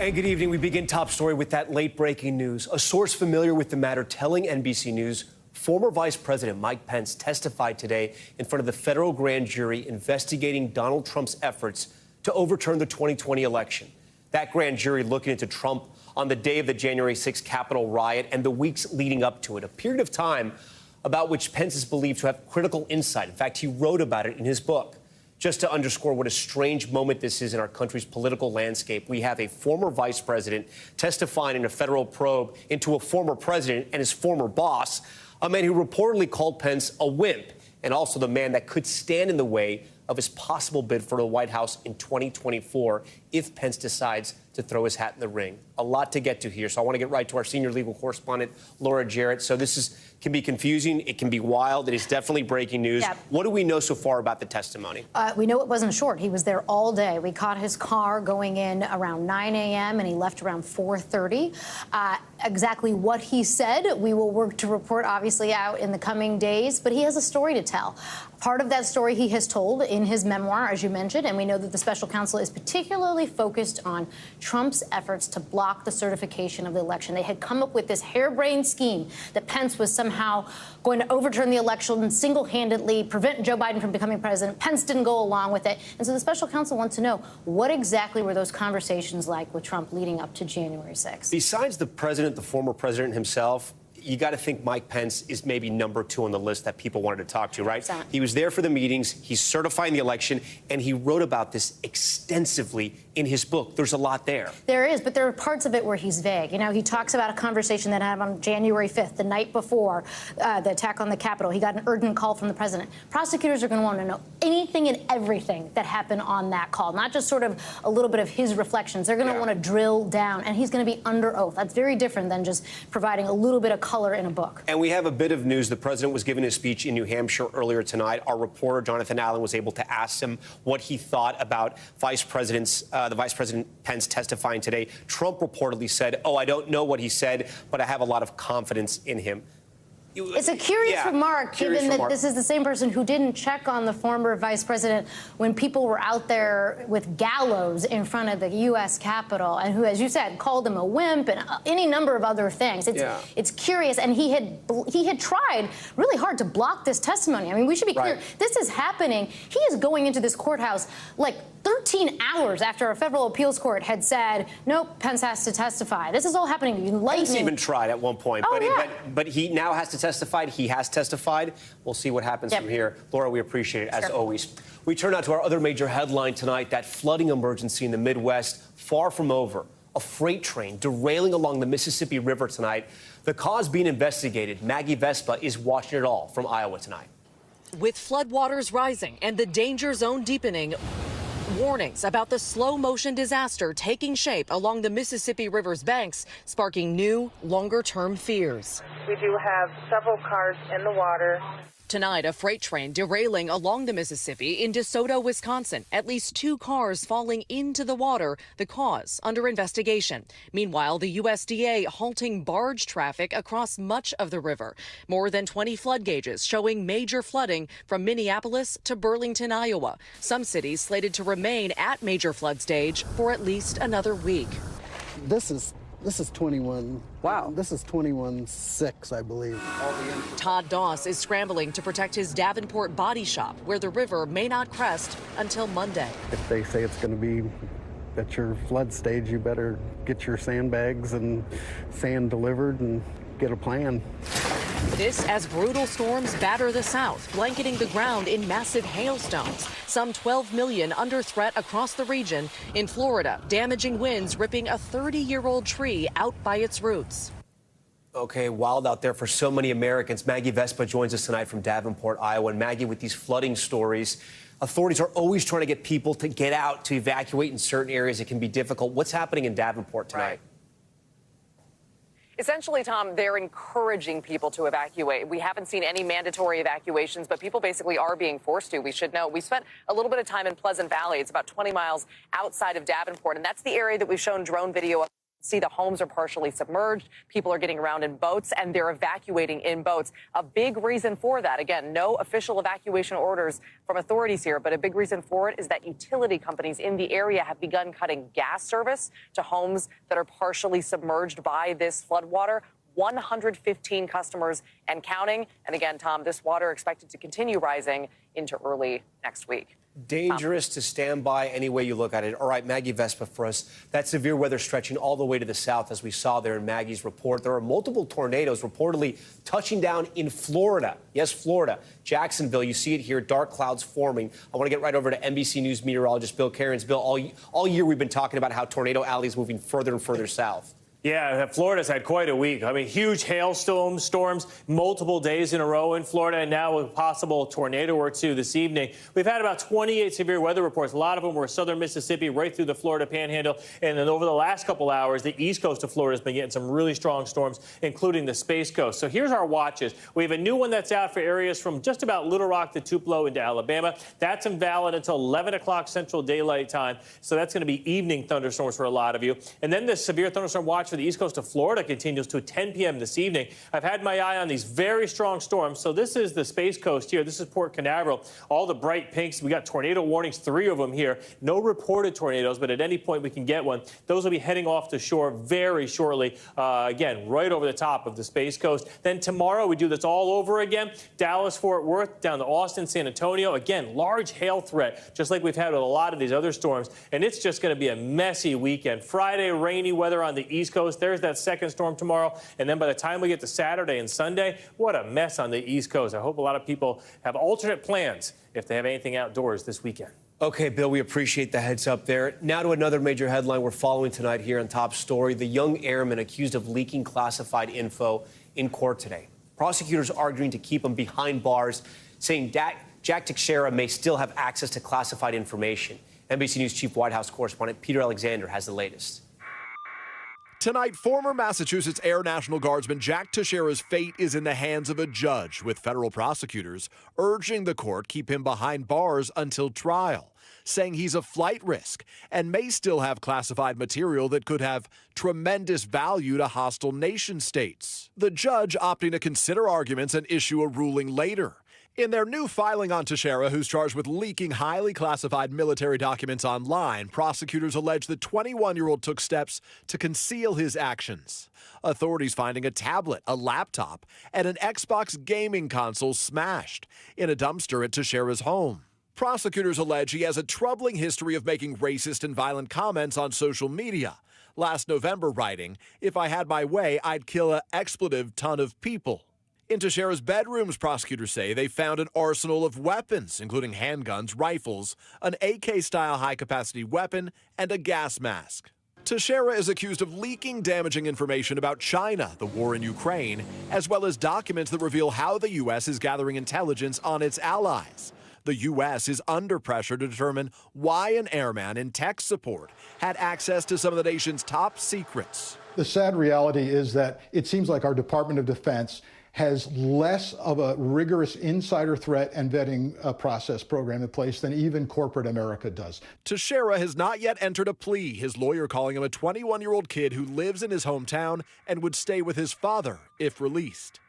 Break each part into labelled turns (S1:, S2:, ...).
S1: And good evening. We begin top story with that late breaking news. A source familiar with the matter telling NBC News former Vice President Mike Pence testified today in front of the federal grand jury investigating Donald Trump's efforts to overturn the 2020 election. That grand jury looking into Trump on the day of the January 6th Capitol riot and the weeks leading up to it, a period of time about which Pence is believed to have critical insight. In fact, he wrote about it in his book. Just to underscore what a strange moment this is in our country's political landscape, we have a former vice president testifying in a federal probe into a former president and his former boss, a man who reportedly called Pence a wimp, and also the man that could stand in the way of his possible bid for the White House in 2024 if Pence decides to throw his hat in the ring. A lot to get to here, so I want to get right to our senior legal correspondent, Laura Jarrett. So this can be confusing. It can be wild. It is definitely breaking news. Yeah. What do we know so far about the testimony?
S2: We know it wasn't short. He was there all day. We caught his car going in around 9 a.m. and he left around 4:30. Exactly what he said, we will work to report, obviously, out in the coming days. But he has a story to tell. Part of that story he has told in his memoir, as you mentioned, and we know that the special counsel is particularly focused on Trump's efforts to block the certification of the election. They had come up with this harebrained scheme that Pence was somehow going to overturn the election and single-handedly prevent Joe Biden from becoming president. Pence didn't go along with it. And so the special counsel wants to know, what exactly were those conversations like with Trump leading up to January 6th?
S1: Besides the president, the former president himself, you got to think Mike Pence is maybe number 2 on the list that people wanted to talk to, right? He was there for the meetings, he's certifying the election, and he wrote about this extensively in his book. There's a lot there.
S2: There is, but there are parts of it where he's vague. You know, he talks about a conversation that happened on January 5th, the night before the attack on the Capitol. He got an urgent call from the president. Prosecutors are going to want to know anything and everything that happened on that call, not just sort of a little bit of his reflections. They're going to want to drill down, and he's going to be under oath. That's very different than just providing a little bit of color in a book.
S1: And we have a bit of news. The president was giving his speech in New Hampshire earlier tonight. Our reporter, Jonathan Allen, was able to ask him what he thought about the Vice President Pence testifying today. Trump reportedly said, "Oh, I don't know what he said, but I have a lot of confidence in him."
S2: It's a curious remark, given that this is the same person who didn't check on the former vice president when people were out there with gallows in front of the U.S. Capitol, and who, as you said, called him a wimp and any number of other things. It's curious, and he had tried really hard to block this testimony. I mean, we should be clear. This is happening. He is going into this courthouse like 13 hours after a federal appeals court had said, nope, Pence has to testify. This is all happening in lightning.
S1: Pence even tried at one point, but he now has to testify. He has testified. We'll see what happens from here. Laura, we appreciate it, as always. We turn now to our other major headline tonight, that flooding emergency in the Midwest, far from over. A freight train derailing along the Mississippi River tonight. The cause being investigated. Maggie Vespa is watching it all from Iowa tonight.
S3: With floodwaters rising and the danger zone deepening, warnings about the slow-motion disaster taking shape along the Mississippi River's banks, sparking new, longer-term fears.
S4: We do have several cars in the water.
S3: Tonight, a freight train derailing along the Mississippi in DeSoto, Wisconsin. At least 2 cars falling into the water, the cause under investigation. Meanwhile, the USDA halting barge traffic across much of the river. More than 20 flood gauges showing major flooding from Minneapolis to Burlington, Iowa. Some cities slated to remain at major flood stage for at least another week.
S5: This is 21.
S3: Wow.
S5: This is 21-6, I believe.
S3: Todd Doss is scrambling to protect his Davenport body shop, where the river may not crest until Monday.
S5: If they say it's going to be at your flood stage, you better get your sandbags and sand delivered and get a plan.
S3: This as brutal storms batter the South, blanketing the ground in massive hailstones. Some 12 million under threat across the region. In Florida, damaging winds ripping a 30-year-old tree out by its roots.
S1: Okay, wild out there for so many Americans. Maggie Vespa joins us tonight from Davenport, Iowa. And Maggie, with these flooding stories, authorities are always trying to get people to get out, to evacuate in certain areas. It can be difficult. What's happening in Davenport tonight?
S6: Right. Essentially, Tom, they're encouraging people to evacuate. We haven't seen any mandatory evacuations, but people basically are being forced to. We should know. We spent a little bit of time in Pleasant Valley. It's about 20 miles outside of Davenport, and that's the area that we've shown drone video of. See, the homes are partially submerged. People are getting around in boats, and they're evacuating in boats. A big reason for that, again, no official evacuation orders from authorities here, but a big reason for it is that utility companies in the area have begun cutting gas service to homes that are partially submerged by this floodwater. 115 customers and counting. And again, Tom, this water expected to continue rising into early next week.
S1: Dangerous to stand by any way you look at it. All right, Maggie Vespa for us. That severe weather stretching all the way to the south, as we saw there in Maggie's report. There are multiple tornadoes reportedly touching down in Florida. Yes, Florida. Jacksonville, you see it here, dark clouds forming. I want to get right over to NBC News meteorologist Bill Cairns. Bill, all year we've been talking about how Tornado Alley is moving further and further south.
S7: Yeah, Florida's had quite a week. I mean, huge storms, multiple days in a row in Florida, and now a possible tornado or two this evening. We've had about 28 severe weather reports. A lot of them were southern Mississippi, right through the Florida Panhandle. And then over the last couple hours, the east coast of Florida has been getting some really strong storms, including the Space Coast. So here's our watches. We have a new one that's out for areas from just about Little Rock to Tupelo into Alabama. That's invalid until 11 o'clock Central Daylight Time. So that's going to be evening thunderstorms for a lot of you. And then the severe thunderstorm watch for the east coast of Florida continues to 10 p.m. this evening. I've had my eye on these very strong storms. So this is the Space Coast here. This is Port Canaveral. All the bright pinks. We got tornado warnings, 3 of them here. No reported tornadoes, but at any point we can get one. Those will be heading off to shore very shortly. Again, right over the top of the Space Coast. Then tomorrow we do this all over again. Dallas, Fort Worth, down to Austin, San Antonio. Again, large hail threat, just like we've had with a lot of these other storms. And it's just going to be a messy weekend. Friday, rainy weather on the East Coast. There's that second storm tomorrow. And then by the time we get to Saturday and Sunday, what a mess on the East Coast. I hope a lot of people have alternate plans if they have anything outdoors this weekend.
S1: Okay, Bill, we appreciate the heads up there. Now to another major headline we're following tonight here on Top Story. The young airman accused of leaking classified info in court today. Prosecutors arguing to keep him behind bars, saying Jack Teixeira may still have access to classified information. NBC News Chief White House correspondent Peter Alexander has the latest.
S8: Tonight, former Massachusetts Air National Guardsman Jack Teixeira's fate is in the hands of a judge, with federal prosecutors urging the court keep him behind bars until trial, saying he's a flight risk and may still have classified material that could have tremendous value to hostile nation states. The judge opting to consider arguments and issue a ruling later. In their new filing on Teixeira, who's charged with leaking highly classified military documents online, prosecutors allege the 21-year-old took steps to conceal his actions. Authorities finding a tablet, a laptop, and an Xbox gaming console smashed in a dumpster at Teixeira's home. Prosecutors allege he has a troubling history of making racist and violent comments on social media. Last November writing, "If I had my way, I'd kill an expletive ton of people." In Teixeira's bedrooms, prosecutors say they found an arsenal of weapons, including handguns, rifles, an AK-style high-capacity weapon, and a gas mask. Teixeira is accused of leaking damaging information about China, the war in Ukraine, as well as documents that reveal how the U.S. is gathering intelligence on its allies. The U.S. is under pressure to determine why an airman in tech support had access to some of the nation's top secrets.
S9: The sad reality is that it seems like our Department of Defense has less of a rigorous insider threat and vetting process program in place than even corporate America does.
S8: Teixeira has not yet entered a plea, his lawyer calling him a 21-year-old kid who lives in his hometown and would stay with his father if released.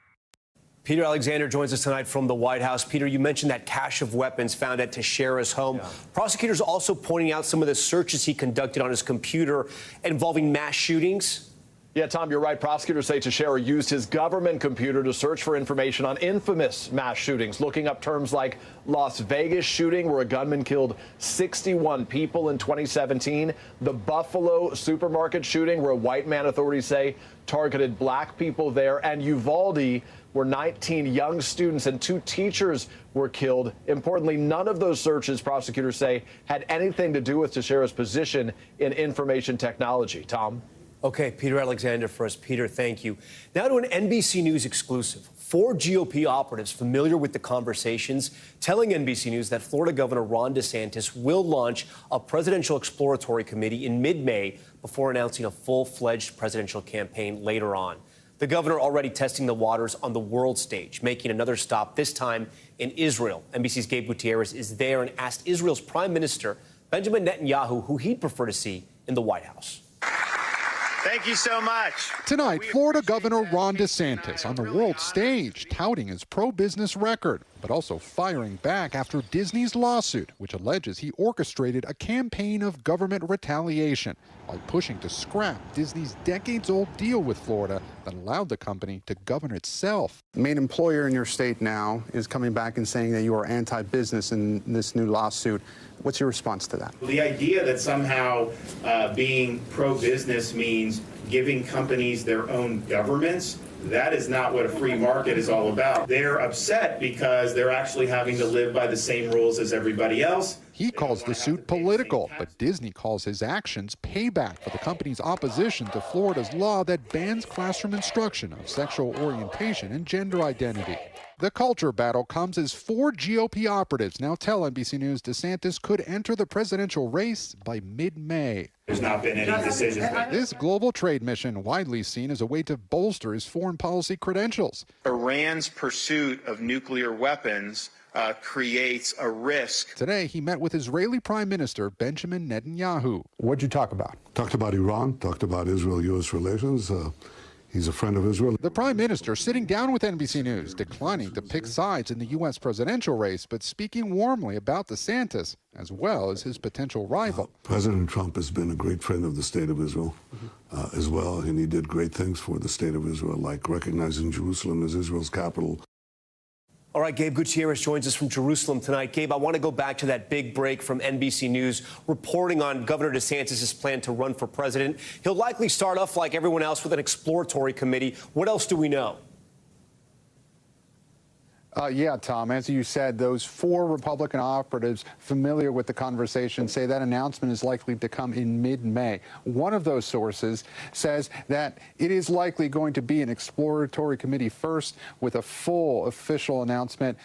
S1: Peter Alexander joins us tonight from the White House. Peter, you mentioned that cache of weapons found at Teixeira's home. Yeah. Prosecutors also pointing out some of the searches he conducted on his computer involving mass shootings.
S10: Yeah, Tom, you're right. Prosecutors say Teixeira used his government computer to search for information on infamous mass shootings, looking up terms like Las Vegas shooting, where a gunman killed 61 people in 2017, the Buffalo supermarket shooting, where a white man, authorities say, targeted black people there, and Uvalde, where 19 young students and 2 teachers were killed. Importantly, none of those searches, prosecutors say, had anything to do with Teixeira's position in information technology. Tom?
S1: Okay, Peter Alexander for us. Peter, thank you. Now to an NBC News exclusive. 4 GOP operatives familiar with the conversations telling NBC News that Florida Governor Ron DeSantis will launch a presidential exploratory committee in mid-May before announcing a full-fledged presidential campaign later on. The governor already testing the waters on the world stage, making another stop, this time in Israel. NBC's Gabe Gutierrez is there and asked Israel's Prime Minister Benjamin Netanyahu who he'd prefer to see in the White House.
S11: Thank you so much.
S8: Tonight, Florida Governor Ron DeSantis on the world stage touting his pro-business record, but also firing back after Disney's lawsuit, which alleges he orchestrated a campaign of government retaliation by pushing to scrap Disney's decades-old deal with Florida that allowed the company to govern itself.
S12: The main employer in your state now is coming back and saying that you are anti-business in this new lawsuit. What's your response to that?
S11: The idea that somehow being pro-business means giving companies their own governments, that is not what a free market is all about. They're upset because they're actually having to live by the same rules as everybody else.
S8: He calls the suit political, but Disney calls his actions payback for the company's opposition to Florida's law that bans classroom instruction of sexual orientation and gender identity. The culture battle comes as 4 GOP operatives now tell NBC News DeSantis could enter the presidential race by mid-May.
S11: There's not been any decisions.
S8: This global trade mission widely seen as a way to bolster his foreign policy credentials.
S11: Iran's pursuit of nuclear weapons creates a risk.
S8: Today, he met with Israeli Prime Minister Benjamin Netanyahu.
S12: What'd you talk about?
S13: Talked about Iran, talked about Israel-U.S. relations. He's a friend of Israel.
S8: The Prime Minister sitting down with NBC News, declining to pick sides in the U.S. presidential race, but speaking warmly about DeSantis, as well as his potential rival.
S13: President Trump has been a great friend of the state of Israel as well, and he did great things for the state of Israel, like recognizing Jerusalem as Israel's capital.
S1: All right, Gabe Gutierrez joins us from Jerusalem tonight. Gabe, I want to go back to that big break from NBC News reporting on Governor DeSantis' plan to run for president. He'll likely start off like everyone else with an exploratory committee. What else do we know?
S12: Yeah, Tom, as you said, those 4 Republican operatives familiar with the conversation say that announcement is likely to come in mid-May. One of those sources says that it is likely going to be an exploratory committee first with a full official announcement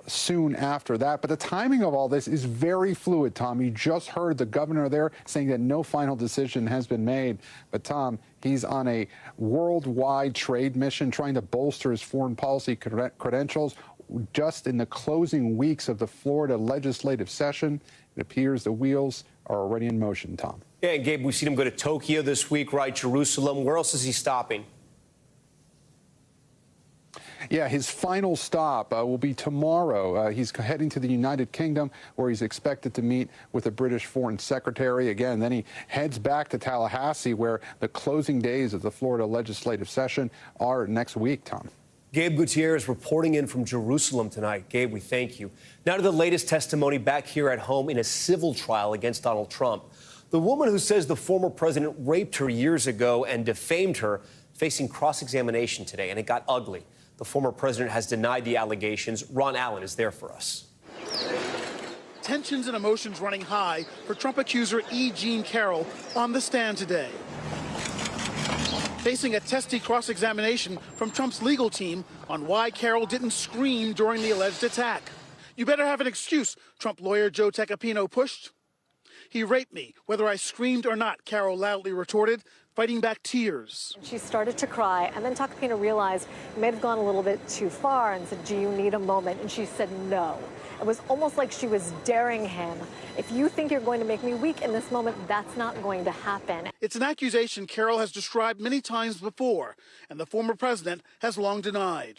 S12: soon after that. But the timing of all this is very fluid, Tom. You just heard the governor there saying that no final decision has been made. But, Tom, he's on a worldwide trade mission trying to bolster his foreign policy credentials. Just in the closing weeks of the Florida legislative session, it appears the wheels are already in motion, Tom.
S1: Yeah, and Gabe, we've seen him go to Tokyo this week, right? Jerusalem. Where else is he stopping?
S12: Yeah, his final stop will be tomorrow. He's heading to the United Kingdom, where he's expected to meet with the British Foreign Secretary. Again, then he heads back to Tallahassee, where the closing days of the Florida legislative session are next week, Tom.
S1: Gabe Gutierrez reporting in from Jerusalem tonight. Gabe, we thank you. Now to the latest testimony back here at home in a civil trial against Donald Trump. The woman who says the former president raped her years ago and defamed her, facing cross-examination today, and it got ugly. The former president has denied the allegations. Ron Allen is there for us.
S14: Tensions and emotions running high for Trump accuser E. Jean Carroll on the stand today. Facing a testy cross-examination from Trump's legal team on why Carroll didn't scream during the alleged attack. You better have an excuse, Trump lawyer Joe Tacopino pushed. He raped me, whether I screamed or not, Carroll loudly retorted, fighting back tears.
S15: She started to cry, and then Tacopino realized it may have gone a little bit too far and said, "Do you need a moment?" And she said no. It was almost like she was daring him. If you think you're going to make me weak in this moment, that's not going to happen.
S14: It's an accusation Carroll has described many times before, and the former president has long denied.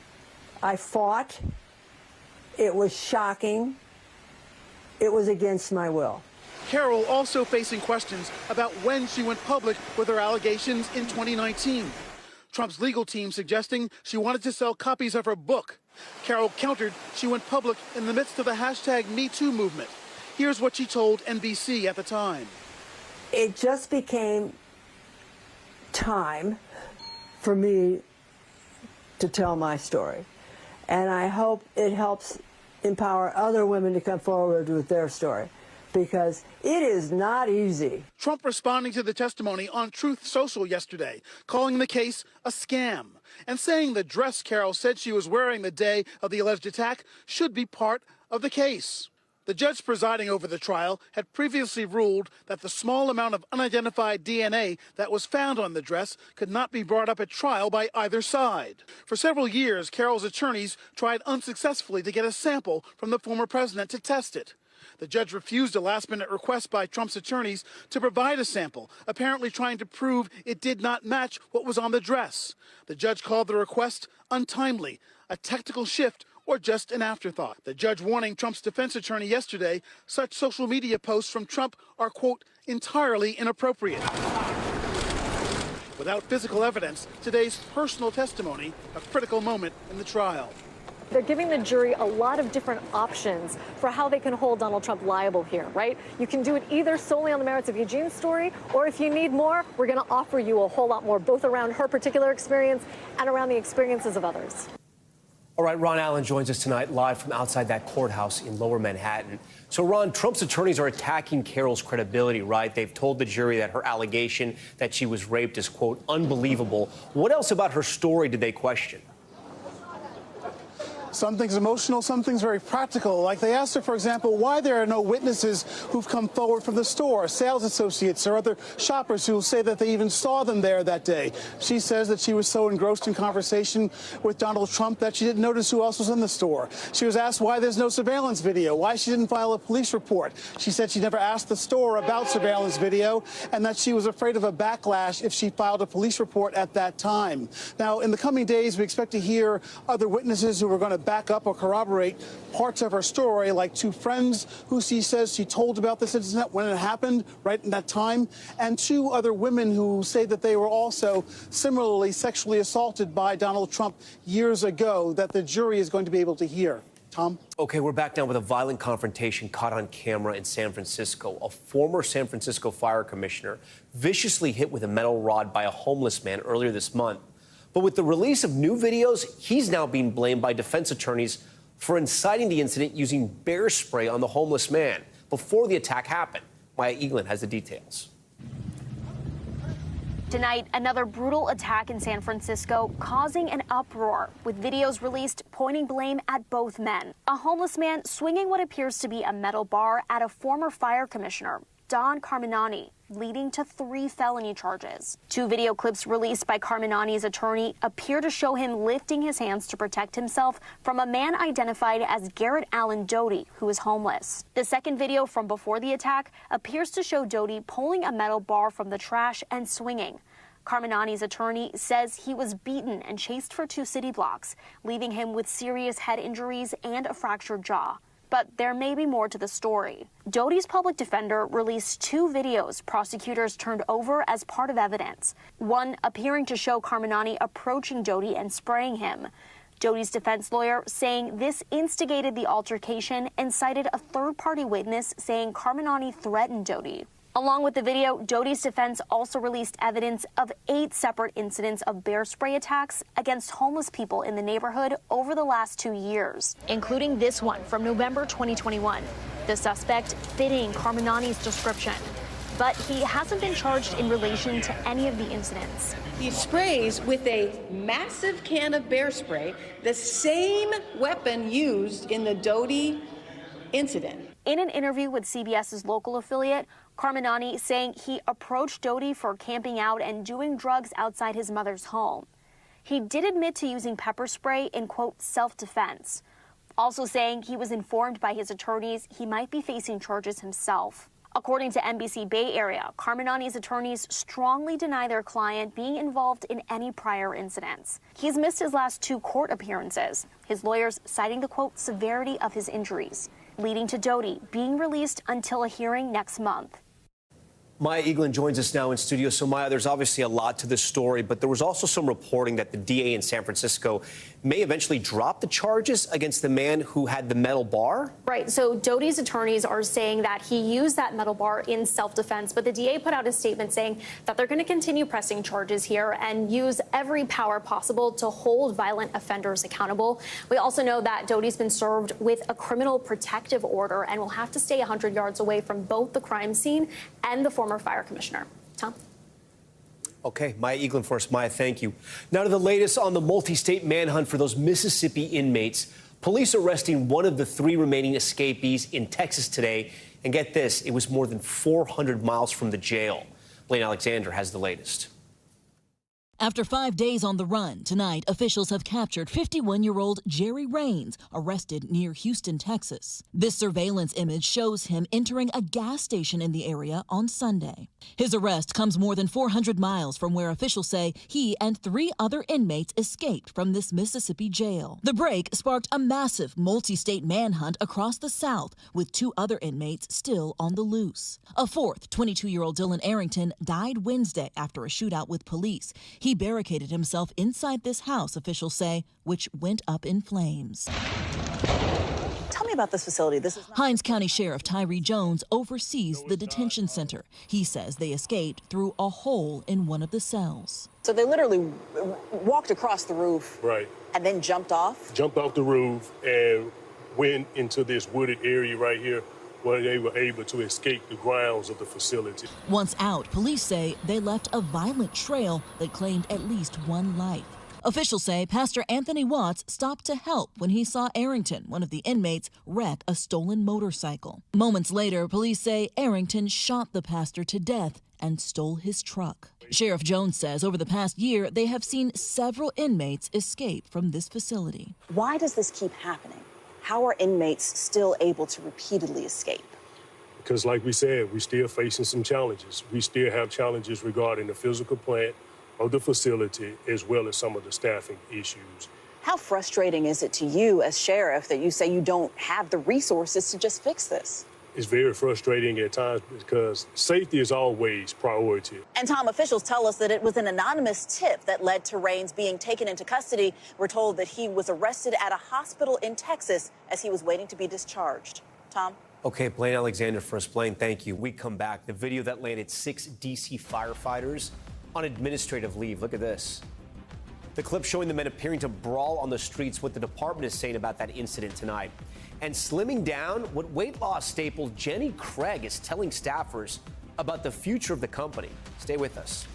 S16: I fought. It was shocking. It was against my will.
S14: Carroll also facing questions about when she went public with her allegations in 2019. Trump's legal team suggesting she wanted to sell copies of her book. Carroll countered she went public in the midst of the hashtag #MeToo movement. Here's what she told NBC at the time.
S16: It just became time for me to tell my story. And I hope it helps empower other women to come forward with their story, because it is not easy.
S14: Trump responding to the testimony on Truth Social yesterday, calling the case a scam and saying the dress Carroll said she was wearing the day of the alleged attack should be part of the case. The judge presiding over the trial had previously ruled that the small amount of unidentified DNA that was found on the dress could not be brought up at trial by either side. For several years, Carroll's attorneys tried unsuccessfully to get a sample from the former president to test it. The judge refused a last-minute request by Trump's attorneys to provide a sample, apparently trying to prove it did not match what was on the dress. The judge called the request untimely, a technical shift, or just an afterthought. The judge warning Trump's defense attorney yesterday such social media posts from Trump are, quote, entirely inappropriate. Without physical evidence, today's personal testimony, a critical moment in the trial.
S15: They're giving the jury a lot of different options for how they can hold Donald Trump liable here, right? You can do it either solely on the merits of Eugene's story, or if you need more, we're going to offer you a whole lot more, both around her particular experience and around the experiences of others.
S1: All right, Ron Allen joins us tonight live from outside that courthouse in Lower Manhattan. So, Ron, Trump's attorneys are attacking Carroll's credibility, right? They've told the jury that her allegation that she was raped is, quote, unbelievable. What else about her story did they question?
S14: Some things emotional, some things very practical. Like they asked her, for example, why there are no witnesses who've come forward from the store, sales associates or other shoppers who say that they even saw them there that day. She says that she was so engrossed in conversation with Donald Trump that she didn't notice who else was in the store. She was asked why there's no surveillance video, why she didn't file a police report. She said she never asked the store about surveillance video and that she was afraid of a backlash if she filed a police report at that time. Now, in the coming days, we expect to hear other witnesses who are going to back up or corroborate parts of her story, like two friends who she says she told about this incident when it happened, right in that time, and two other women who say that they were also similarly sexually assaulted by Donald Trump years ago that the jury is going to be able to hear. Tom?
S1: Okay, we're back now with a violent confrontation caught on camera in San Francisco. A former San Francisco fire commissioner viciously hit with a metal rod by a homeless man earlier this month. But with the release of new videos, he's now being blamed by defense attorneys for inciting the incident using bear spray on the homeless man before the attack happened. Maya Eaglin has the details.
S17: Tonight, another brutal attack in San Francisco causing an uproar, with videos released pointing blame at both men. A homeless man swinging what appears to be a metal bar at a former fire commissioner, Don Carminani, leading to 3 felony charges. 2 video clips released by Carminani's attorney appear to show him lifting his hands to protect himself from a man identified as Garrett Allen Doty, who is homeless. The second video from before the attack appears to show Doty pulling a metal bar from the trash and swinging. Carminani's attorney says he was beaten and chased for 2 city blocks, leaving him with serious head injuries and a fractured jaw. But there may be more to the story. Doty's public defender released 2 videos prosecutors turned over as part of evidence. One appearing to show Carminani approaching Doty and spraying him. Doty's defense lawyer saying this instigated the altercation and cited a third-party witness saying Carminani threatened Doty. Along with the video, Doty's defense also released evidence of 8 separate incidents of bear spray attacks against homeless people in the neighborhood over the last 2 years, including this one from November 2021, the suspect fitting Carminani's description. But he hasn't been charged in relation to any of the incidents.
S18: He sprays with a massive can of bear spray, the same weapon used in the Doty incident.
S17: In an interview with CBS's local affiliate, Carminani saying he approached Doty for camping out and doing drugs outside his mother's home. He did admit to using pepper spray in, quote, self-defense, also saying he was informed by his attorneys he might be facing charges himself. According to NBC Bay Area, Carminani's attorneys strongly deny their client being involved in any prior incidents. He's missed his last 2 court appearances, his lawyers citing the, quote, severity of his injuries, leading to Doty being released until a hearing next month.
S1: Maya Eaglin joins us now in studio. So, Maya, there's obviously a lot to this story, but there was also some reporting that the DA in San Francisco may eventually drop the charges against the man who had the metal bar.
S2: Right. So Doty's attorneys are saying that he used that metal bar in self-defense, but the DA put out a statement saying that they're going to continue pressing charges here and use every power possible to hold violent offenders accountable. We also know that Doty's been served with a criminal protective order and will have to stay 100 yards away from both the crime scene and the former fire commissioner. Tom?
S1: Okay, Maya Eaglin for us. Maya, thank you. Now to the latest on the multi-state manhunt for those Mississippi inmates. Police arresting one of the 3 remaining escapees in Texas today. And get this, it was more than 400 miles from the jail. Blaine Alexander has the latest.
S19: After 5 days on the run, tonight officials have captured 51-year-old Jerry Raines, arrested near Houston, Texas. This surveillance image shows him entering a gas station in the area on Sunday. His arrest comes more than 400 miles from where officials say he and 3 other inmates escaped from this Mississippi jail. The break sparked a massive multi-state manhunt across the South, with 2 other inmates still on the loose. A fourth, 22-year-old Dylan Arrington, died Wednesday after a shootout with police. He barricaded himself inside this house, officials say, which went up in flames.
S20: Tell me about this facility.
S19: Hinds County Sheriff Tyree Jones oversees the detention center. He says they escaped through a hole in one of the cells.
S20: So they literally walked across the roof.
S21: Right.
S20: And then jumped off?
S21: Jumped off the roof and went into this wooded area right here where they were able to escape the grounds of the facility.
S19: Once out, police say they left a violent trail that claimed at least 1 life. Officials say Pastor Anthony Watts stopped to help when he saw Arrington, one of the inmates, wreck a stolen motorcycle. Moments later, police say Arrington shot the pastor to death and stole his truck. Sheriff Jones says over the past year, they have seen several inmates escape from this facility.
S20: Why does this keep happening? How are inmates still able to repeatedly escape?
S21: Because like we said, we're still facing some challenges. We still have challenges regarding the physical plant of the facility, as well as some of the staffing issues.
S20: How frustrating is it to you as sheriff that you say you don't have the resources to just fix this?
S21: It's very frustrating at times because safety is always priority.
S20: And Tom, officials tell us that it was an anonymous tip that led to Raines being taken into custody. We're told that he was arrested at a hospital in Texas as he was waiting to be discharged. Tom?
S1: Okay, Blaine Alexander for us. Blaine, thank you. We come back. The video that landed 6 D.C. firefighters on administrative leave. Look at this. The clip showing the men appearing to brawl on the streets, what the department is saying about that incident tonight. And slimming down, what weight loss staple Jenny Craig is telling staffers about the future of the company. Stay with us.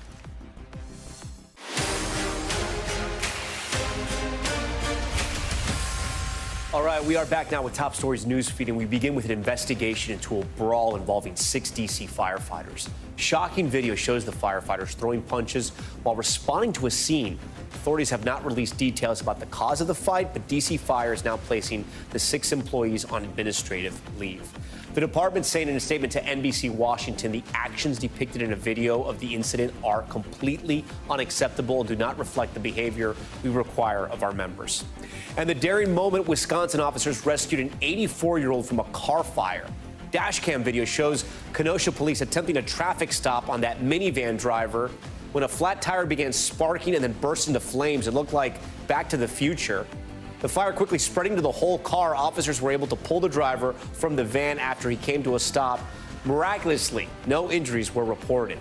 S1: All right, we are back now with Top Stories news feed, and we begin with an investigation into a brawl involving 6 D.C. firefighters. Shocking video shows the firefighters throwing punches while responding to a scene. Authorities have not released details about the cause of the fight, but D.C. Fire is now placing the 6 employees on administrative leave. The department saying in a statement to NBC Washington, the actions depicted in a video of the incident are completely unacceptable and do not reflect the behavior we require of our members. And the daring moment, Wisconsin officers rescued an 84-year-old from a car fire. Dashcam video shows Kenosha police attempting a traffic stop on that minivan driver when a flat tire began sparking and then burst into flames. It looked like Back to the Future. The fire quickly spreading to the whole car. Officers were able to pull the driver from the van after he came to a stop. Miraculously, no injuries were reported.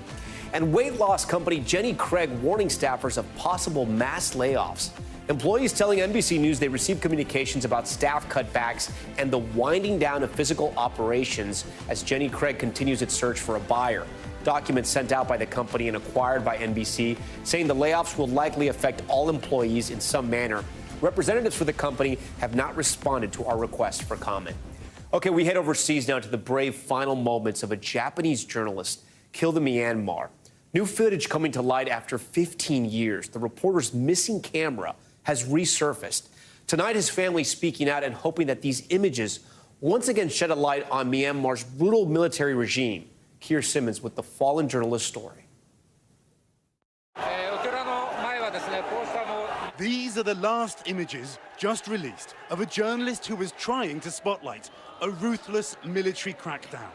S1: And weight loss company Jenny Craig warning staffers of possible mass layoffs. Employees telling NBC News they received communications about staff cutbacks and the winding down of physical operations as Jenny Craig continues its search for a buyer. Documents sent out by the company and acquired by NBC saying the layoffs will likely affect all employees in some manner. Representatives for the company have not responded to our request for comment. Okay, we head overseas now to the brave final moments of a Japanese journalist killed in Myanmar. New footage coming to light after 15 years. The reporter's missing camera has resurfaced. Tonight, his family speaking out and hoping that these images once again shed a light on Myanmar's brutal military regime. Keir Simmons with the fallen journalist story.
S22: These are the last images just released of a journalist who was trying to spotlight a ruthless military crackdown.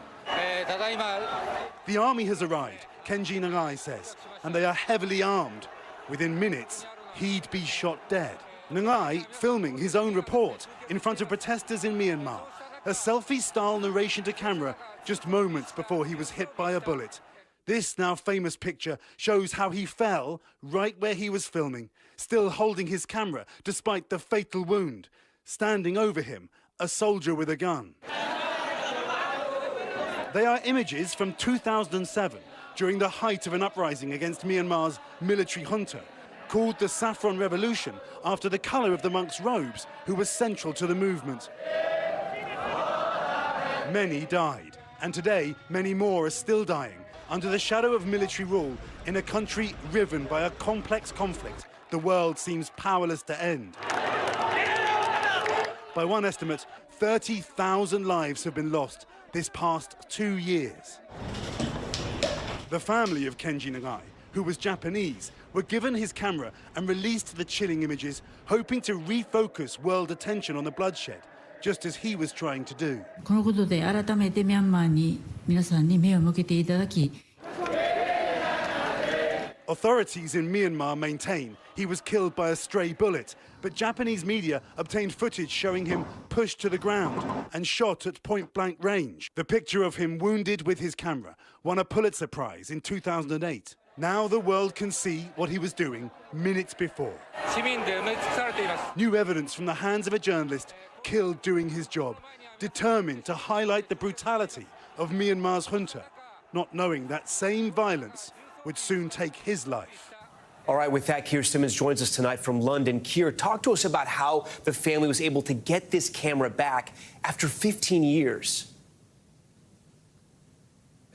S22: The army has arrived, Kenji Nagai says, and they are heavily armed. Within minutes, he'd be shot dead. Nagai filming his own report in front of protesters in Myanmar. A selfie-style narration to camera just moments before he was hit by a bullet. This now famous picture shows how he fell right where he was filming, still holding his camera despite the fatal wound. Standing over him, a soldier with a gun. They are images from 2007, during the height of an uprising against Myanmar's military junta, called the Saffron Revolution after the colour of the monks' robes, who was central to the movement. Many died, and today many more are still dying Under the shadow of military rule, in a country riven by a complex conflict the world seems powerless to end. By one estimate, 30,000 lives have been lost this past 2 years. The family of Kenji Nagai, who was Japanese, were given his camera and released the chilling images, hoping to refocus world attention on the bloodshed, just as he was trying to do.
S4: このことで改めてミャンマーに皆さんに目を向けていただき
S22: Authorities in Myanmar maintain he was killed by a stray bullet, but Japanese media obtained footage showing him pushed to the ground and shot at point-blank range. The picture of him wounded with his camera won a Pulitzer Prize in 2008. Now the world can see what he was doing minutes before. New evidence from the hands of a journalist killed doing his job, determined to highlight the brutality of Myanmar's junta, not knowing that same violence would soon take his life.
S1: All right, with that, Keir Simmons joins us tonight from London. Keir, talk to us about how the family was able to get this camera back after 15 years.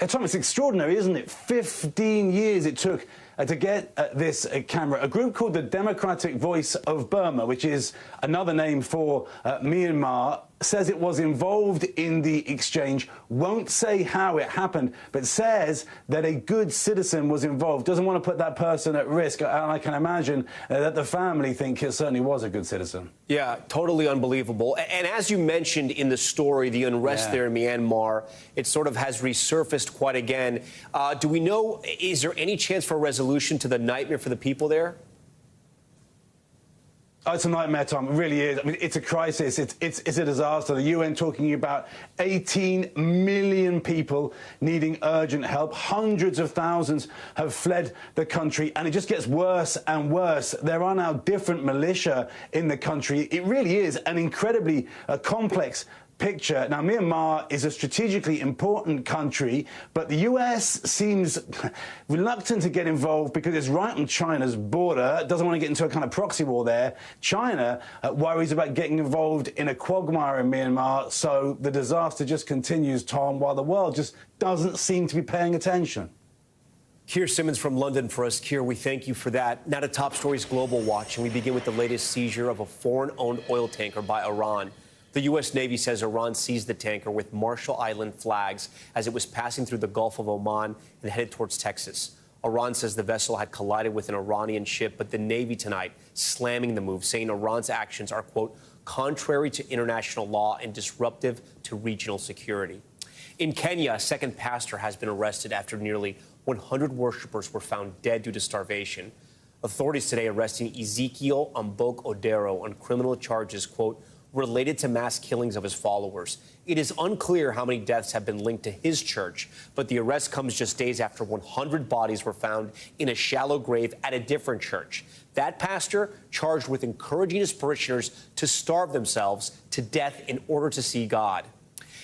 S5: Tom, it's extraordinary, isn't it? 15 years it took to get this camera. A group called the Democratic Voice of Burma, which is another name for Myanmar, says it was involved in the exchange, won't say how it happened, but says that a good citizen was involved. Doesn't want to put that person at risk. And I can imagine that the family think it certainly was a good citizen.
S1: Yeah, totally unbelievable. And as you mentioned in the story, the unrest there in Myanmar, it sort of has resurfaced quite again. Do we know, is there any chance for a resolution to the nightmare for the people there?
S5: Oh, it's a nightmare, Tom. It really is. I mean, it's a crisis. It's a disaster. The UN talking about 18 million people needing urgent help. Hundreds of thousands have fled the country, and it just gets worse and worse. There are now different militia in the country. It really is an incredibly complex picture. Now, Myanmar is a strategically important country, but the US seems reluctant to get involved because it's right on China's border, doesn't want to get into a kind of proxy war there. China worries about getting involved in a quagmire in Myanmar, so the disaster just continues, Tom, while the world just doesn't seem to be paying attention.
S1: Keir Simmons from London for us. Keir, we thank you for that. Now to Top Stories Global Watch, and we begin with the latest seizure of a foreign-owned oil tanker by Iran. The U.S. Navy says Iran seized the tanker with Marshall Island flags as it was passing through the Gulf of Oman and headed towards Texas. Iran says the vessel had collided with an Iranian ship, but the Navy tonight slamming the move, saying Iran's actions are, quote, contrary to international law and disruptive to regional security. In Kenya, a second pastor has been arrested after nearly 100 worshippers were found dead due to starvation. Authorities today arresting Ezekiel Ambok Odero on criminal charges, quote, related to mass killings of his followers. It is unclear how many deaths have been linked to his church, but the arrest comes just days after 100 bodies were found in a shallow grave at a different church. That pastor charged with encouraging his parishioners to starve themselves to death in order to see God.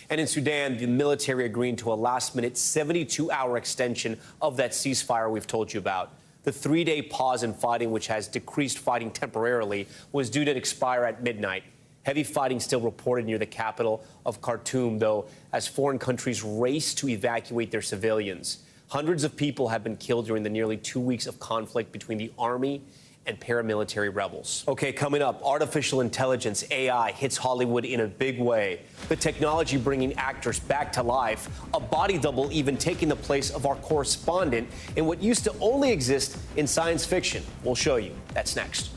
S1: And in Sudan, the military agreeing to a last-minute 72-hour extension of that ceasefire we've told you about. The 3-day pause in fighting, which has decreased fighting temporarily, was due to expire at midnight. Heavy fighting still reported near the capital of Khartoum, though, as foreign countries race to evacuate their civilians. Hundreds of people have been killed during the nearly 2 weeks of conflict between the army and paramilitary rebels. Okay, coming up, artificial intelligence, AI, hits Hollywood in a big way. The technology bringing actors back to life, a body double even taking the place of our correspondent in what used to only exist in science fiction. We'll show you. That's next.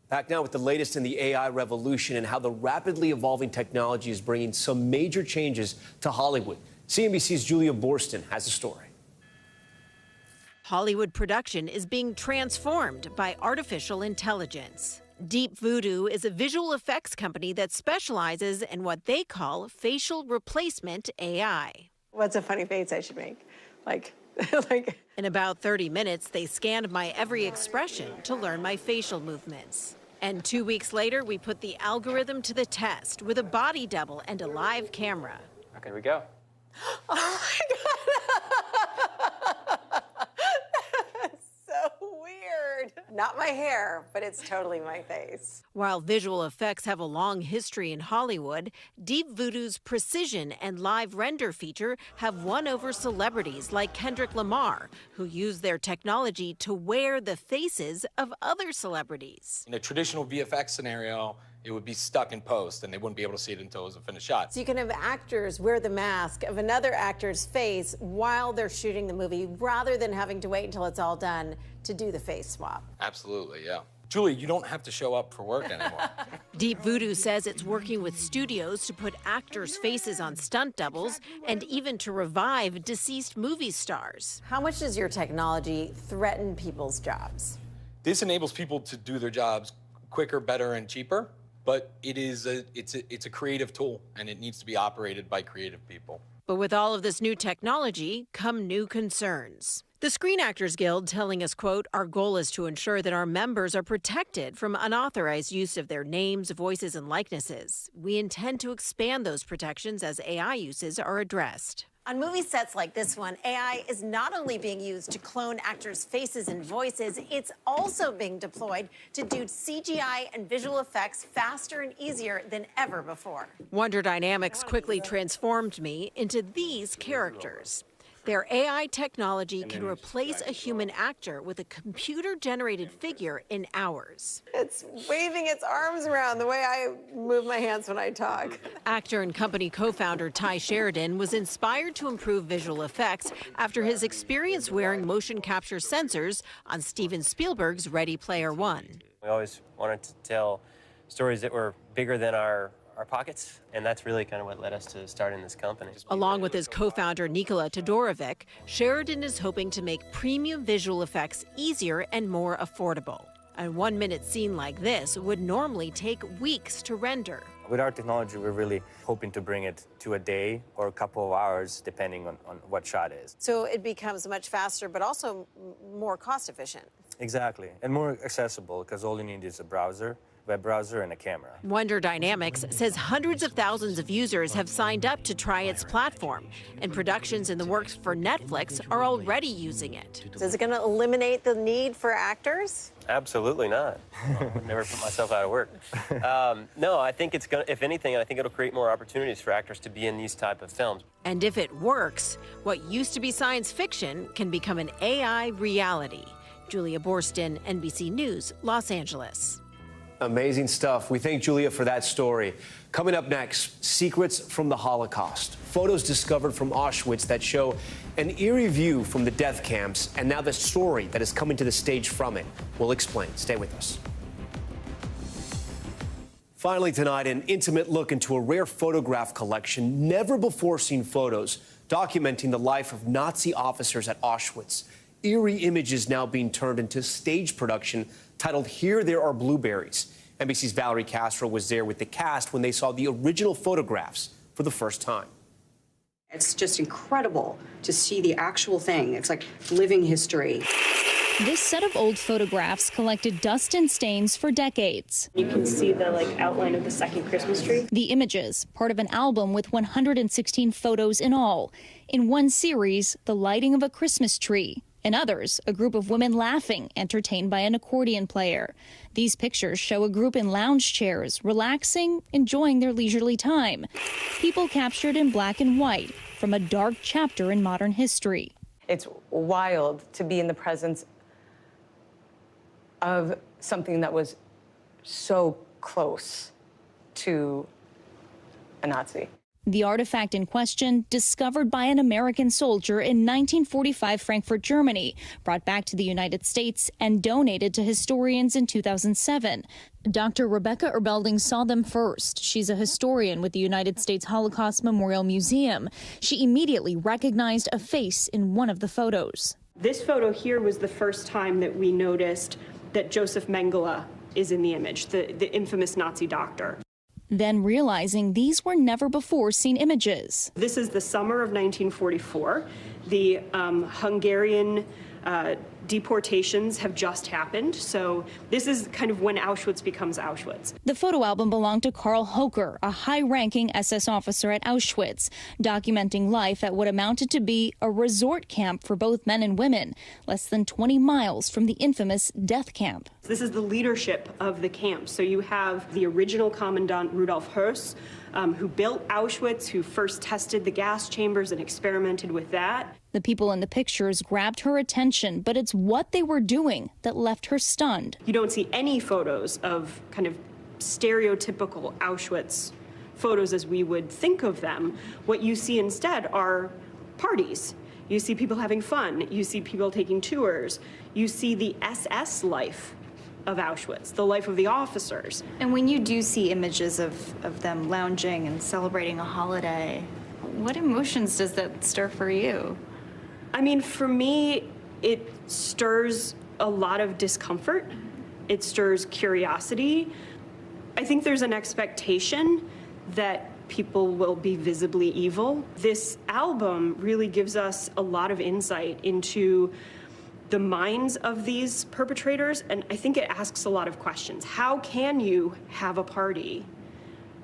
S1: Back now with the latest in the AI revolution and how the rapidly evolving technology is bringing some major changes to Hollywood. CNBC's Julia Borston has a story.
S23: Hollywood production is being transformed by artificial intelligence. Deep Voodoo is a visual effects company that specializes in what they call facial replacement AI.
S24: What's a funny face I should make? Like
S23: In about 30 minutes, they scanned my every expression to learn my facial movements. And 2 weeks later, we put the algorithm to the test with a body double and a live camera.
S25: Okay, here we go.
S24: Oh my God. That's so weird. not my hair, but it's totally my face.
S23: While visual effects have a long history in Hollywood, Deep Voodoo's precision and live render feature have won over celebrities like Kendrick Lamar, who use their technology to wear the faces of other celebrities.
S3: In a traditional VFX scenario, it would be stuck in post and they wouldn't be able to see it until it was a finished shot.
S23: So you can have actors wear the mask of another actor's face while they're shooting the movie, rather than having to wait until it's all done to do the face swap.
S3: Absolutely, yeah. Julie, you don't have to show up for work anymore.
S23: Deep Voodoo says it's working with studios to put actors' faces on stunt doubles and even to revive deceased movie stars. How much does your technology threaten people's jobs?
S3: This enables people to do their jobs quicker, better, and cheaper, but it's a creative tool, and it needs to be operated by creative people.
S23: But with all of this new technology come new concerns. The Screen Actors Guild telling us, quote, "Our goal is to ensure that our members are protected from unauthorized use of their names, voices, and likenesses. We intend to expand those protections as AI uses are addressed." On movie sets like this one, AI is not only being used to clone actors' faces and voices, it's also being deployed to do CGI and visual effects faster and easier than ever before. Wonder Dynamics quickly transformed me into these characters. Their AI technology can replace a human actor with a computer-generated figure in hours.
S24: It's waving its arms around the way I move my hands when I talk.
S23: Actor and company co-founder Ty Sheridan was inspired to improve visual effects after his experience wearing motion capture sensors on Steven Spielberg's Ready Player One.
S6: We always wanted to tell stories that were bigger than our pockets, and that's really kind of what led us to starting this company.
S23: Along with his co-founder Nikola Todorovic, Sheridan is hoping to make premium visual effects easier and more affordable. A 1-minute scene like this would normally take weeks to render.
S6: With our technology, we're really hoping to bring it to a day or a couple of hours, depending on what shot is.
S23: So it becomes much faster, but also more cost efficient.
S6: Exactly, and more accessible, because all you need is a browser, web browser, and a camera.
S23: Wonder Dynamics says hundreds of thousands of users have signed up to try its platform, and productions in the works for Netflix are already using it.
S24: So is it going to eliminate the need for actors?
S6: Absolutely not. I would never put myself out of work. No, I think it's going to, if anything, I think it'll create more opportunities for actors to be in these type of films.
S23: And if it works, what used to be science fiction can become an AI reality. Julia Borston, NBC News, Los Angeles.
S1: Amazing stuff. We thank Julia for that story. Coming up next, secrets from the Holocaust. Photos discovered from Auschwitz that show an eerie view from the death camps, and now the story that is coming to the stage from it. We'll explain. Stay with us. Finally tonight, an intimate look into a rare photograph collection, never before seen photos documenting the life of Nazi officers at Auschwitz. Eerie images now being turned into stage production titled Here There Are Blueberries. NBC's Valerie Castro was there with the cast when they saw the original photographs for the first time.
S7: It's just incredible to see the actual thing. It's like living history.
S9: This set of old photographs collected dust and stains for decades.
S25: You can see the outline of the second Christmas tree.
S9: The images, part of an album with 116 photos in all. In one series, the lighting of a Christmas tree. In others, a group of women laughing, entertained by an accordion player. These pictures show a group in lounge chairs, relaxing, enjoying their leisurely time. People captured in black and white from a dark chapter in modern history.
S26: It's wild to be in the presence of something that was so close to a Nazi.
S9: The artifact in question, discovered by an American soldier in 1945 Frankfurt, Germany, brought back to the United States and donated to historians in 2007. Dr. Rebecca Erbelding saw them first. She's a historian with the United States Holocaust Memorial Museum. She immediately recognized a face in one of the photos.
S25: This photo here was the first time that we noticed that Joseph Mengele is in the image, the infamous Nazi doctor.
S9: Then realizing these were never before seen images.
S25: This is the summer of 1944. The Hungarian Deportations have just happened, so this is kind of when Auschwitz becomes Auschwitz.
S9: The photo album belonged to Carl Hoker, a high-ranking SS officer at Auschwitz, documenting life at what amounted to be a resort camp for both men and women, less than 20 miles from the infamous death camp.
S25: This is the leadership of the camp. So you have the original commandant, Rudolf Höss, who built Auschwitz, who first tested the gas chambers and experimented with that.
S9: The people in the pictures grabbed her attention, but it's what they were doing that left her stunned.
S25: You don't see any photos of kind of stereotypical Auschwitz photos as we would think of them. What you see instead are parties. You see people having fun. You see people taking tours. You see the SS life of Auschwitz, the life of the officers.
S8: And when you do see images of them lounging and celebrating a holiday, what emotions does that stir for you?
S25: I mean, for me, it stirs a lot of discomfort. It stirs curiosity. I think there's an expectation that people will be visibly evil. This album really gives us a lot of insight into the minds of these perpetrators, and I think it asks a lot of questions. How can you have a party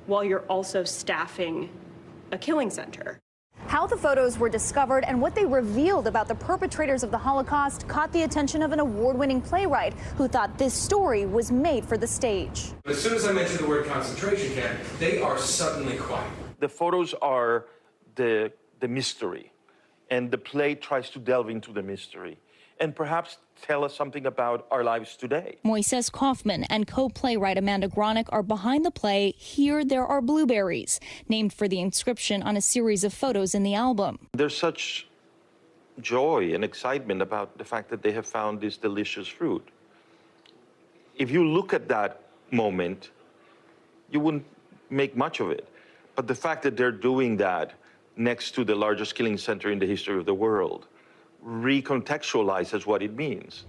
S25: while you're also staffing a killing center?
S17: How the photos were discovered and what they revealed about the perpetrators of the Holocaust caught the attention of an award-winning playwright who thought this story was made for the stage.
S10: As soon as I mentioned the word concentration camp, they are suddenly quiet.
S11: The photos are the mystery, and the play tries to delve into the mystery and perhaps tell us something about our lives today.
S9: Moises Kaufman and co-playwright Amanda Gronick are behind the play Here There Are Blueberries, named for the inscription on a series of photos in the album.
S11: There's such joy and excitement about the fact that they have found this delicious fruit. If you look at that moment, you wouldn't make much of it. But the fact that they're doing that next to the largest killing center in the history of the world recontextualizes what it means.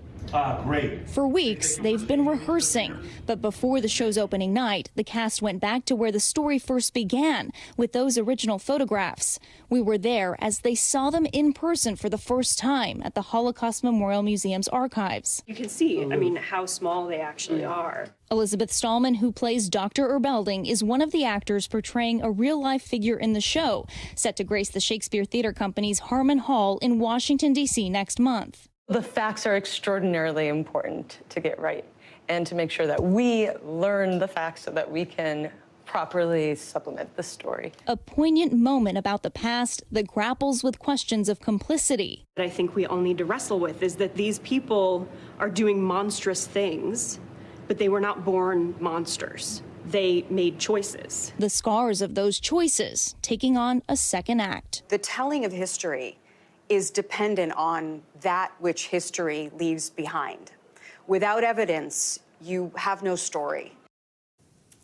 S9: Great. For weeks, they've been rehearsing, but before the show's opening night, the cast went back to where the story first began, with those original photographs. We were there as they saw them in person for the first time at the Holocaust Memorial Museum's archives.
S25: You can see, I mean, how small they actually are.
S9: Elizabeth Stallman, who plays Dr. Erbelding, is one of the actors portraying a real-life figure in the show, set to grace the Shakespeare Theater Company's Harmon Hall in Washington, D.C. next month.
S26: The facts are extraordinarily important to get right and to make sure that we learn the facts so that we can properly supplement the story.
S9: A poignant moment about the past that grapples with questions of complicity.
S25: That I think we all need to wrestle with is that these people are doing monstrous things, but they were not born monsters. They made choices.
S9: The scars of those choices taking on a second act.
S7: The telling of history is dependent on that which history leaves behind. Without evidence, you have no story.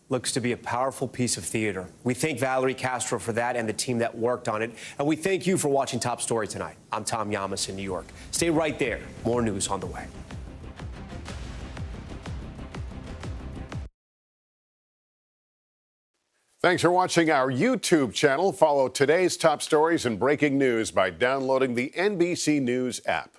S1: Looks to be a powerful piece of theater. We thank Valerie Castro for that and the team that worked on it. And we thank you for watching Top Story tonight. I'm Tom Llamas in New York. Stay right there. More news on the way.
S12: Thanks for watching our YouTube channel. Follow today's top stories and breaking news by downloading the NBC News app.